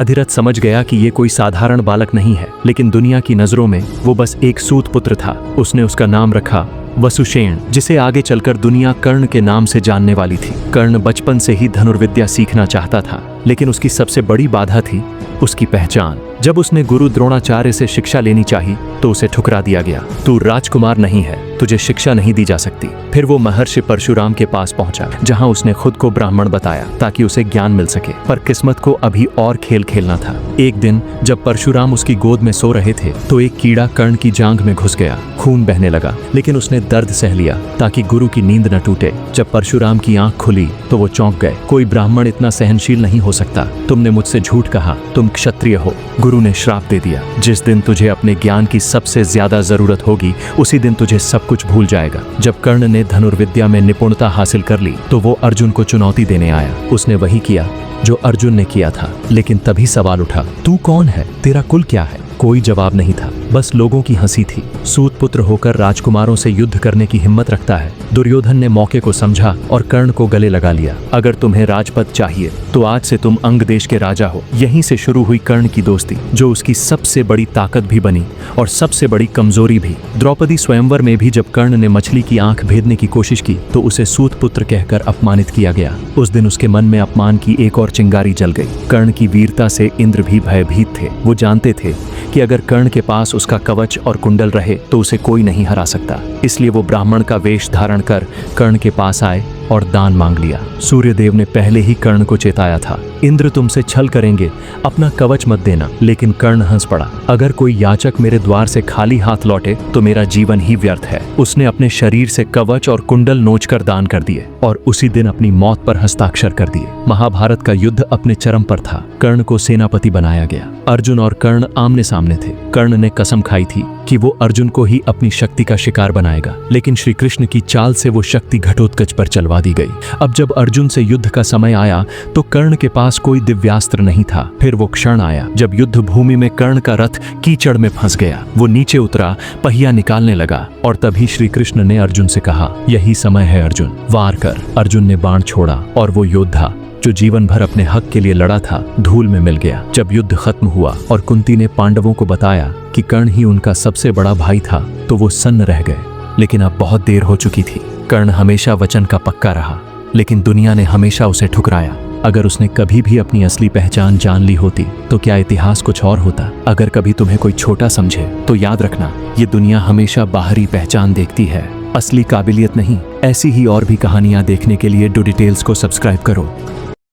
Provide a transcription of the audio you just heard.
अधिरथ समझ गया कि ये कोई साधारण बालक नहीं है, लेकिन दुनिया की नजरों में वो बस एक सूत पुत्र था। उसने उसका नाम रखा वसुषेण, जिसे आगे चलकर दुनिया कर्ण के नाम से जानने वाली थी। कर्ण बचपन से ही धनुर्विद्या सीखना चाहता था, लेकिन उसकी सबसे बड़ी बाधा थी उसकी पहचान। जब उसने गुरु द्रोणाचार्य से शिक्षा लेनी चाही तो उसे ठुकरा दिया गया। तू राजकुमार नहीं है, तुझे शिक्षा नहीं दी जा सकती। फिर वो महर्षि परशुराम के पास पहुंचा, जहां उसने खुद को ब्राह्मण बताया ताकि उसे ज्ञान मिल सके। पर किस्मत को अभी और खेल खेलना था। एक दिन जब परशुराम उसकी गोद में सो रहे थे तो एक कीड़ा कर्ण की जांघ में घुस गया। खून बहने लगा, लेकिन उसने दर्द सह लिया ताकि गुरु की नींद न टूटे। जब परशुराम की आंख खुली तो वो चौंक गए। कोई ब्राह्मण इतना सहनशील नहीं हो सकता। तुमने मुझसे झूठ कहा, तुम क्षत्रिय हो। गुरु ने श्राप दे दिया, जिस दिन तुझे अपने ज्ञान की सबसे ज्यादा जरूरत होगी उसी दिन तुझे सब कुछ भूल जाएगा। जब कर्ण ने धनुर्विद्या में निपुणता हासिल कर ली तो वो अर्जुन को चुनौती देने आया। उसने वही किया जो अर्जुन ने किया था, लेकिन तभी सवाल उठा, तू कौन है, तेरा कुल क्या है? कोई जवाब नहीं था, बस लोगों की हंसी थी। सूत पुत्र होकर राजकुमारों से युद्ध करने की हिम्मत रखता है। दुर्योधन ने मौके को समझा और कर्ण को गले लगा लिया। अगर तुम्हें राजपद चाहिए तो आज से तुम अंग देश के राजा हो। यहीं से शुरू हुई कर्ण की दोस्ती, जो उसकी सबसे बड़ी ताकत भी बनी और सबसे बड़ी कमजोरी भी। द्रौपदी स्वयंवर में भी जब कर्ण ने मछली की आंख भेदने की कोशिश की तो उसे सूत पुत्र कहकर अपमानित किया गया। उस दिन उसके मन में अपमान की एक और चिंगारी जल गई। कर्ण की वीरता से इंद्र भी भयभीत थे। वो जानते थे कि अगर कर्ण के पास उसका कवच और कुंडल रहे तो उसे कोई नहीं हरा सकता। इसलिए वो ब्राह्मण का वेश धारण कर कर्ण के पास आए और दान मांग लिया। सूर्यदेव ने पहले ही कर्ण को चेताया था, इंद्र तुमसे छल करेंगे, अपना कवच मत देना। लेकिन कर्ण हंस पड़ा, अगर कोई याचक मेरे द्वार से खाली हाथ लौटे तो मेरा जीवन ही व्यर्थ है। उसने अपने शरीर से कवच और कुंडल नोचकर दान कर दिए और उसी दिन अपनी मौत पर हस्ताक्षर कर दिए। महाभारत का युद्ध अपने चरम पर था। कर्ण को सेनापति बनाया गया। अर्जुन और कर्ण आमने सामने थे। कर्ण ने कसम खाई थी कि वो अर्जुन को ही अपनी शक्ति का शिकार बनाएगा, लेकिन श्री कृष्ण की चाल से वो शक्ति घटोत्कच पर चलवा दी गई। अब जब अर्जुन से युद्ध का समय आया तो कर्ण के पास कोई दिव्यास्त्र नहीं था। फिर वो क्षण आया जब युद्ध भूमि में कर्ण का रथ कीचड़ में फंस गया। वो नीचे उतरा, पहिया निकालने लगा और तभी श्री कृष्ण ने अर्जुन से कहा, यही समय है अर्जुन, वार कर। अर्जुन ने बाण छोड़ा और वो योद्धा जो जीवन भर अपने हक के लिए लड़ा था धूल में मिल गया। जब युद्ध खत्म हुआ और कुंती ने पांडवों को बताया कि कर्ण ही उनका सबसे बड़ा भाई था तो वो सन्न रह गए। लेकिन अब बहुत देर हो चुकी थी। कर्ण हमेशा वचन का पक्का रहा, लेकिन दुनिया ने हमेशा उसे ठुकराया। अगर उसने कभी भी अपनी असली पहचान जान ली होती तो क्या इतिहास कुछ और होता। अगर कभी तुम्हें कोई छोटा समझे तो याद रखना, ये दुनिया हमेशा बाहरी पहचान देखती है, असली काबिलियत नहीं। ऐसी ही और भी कहानियां देखने के लिए डू डिटेल्स को सब्सक्राइब करो।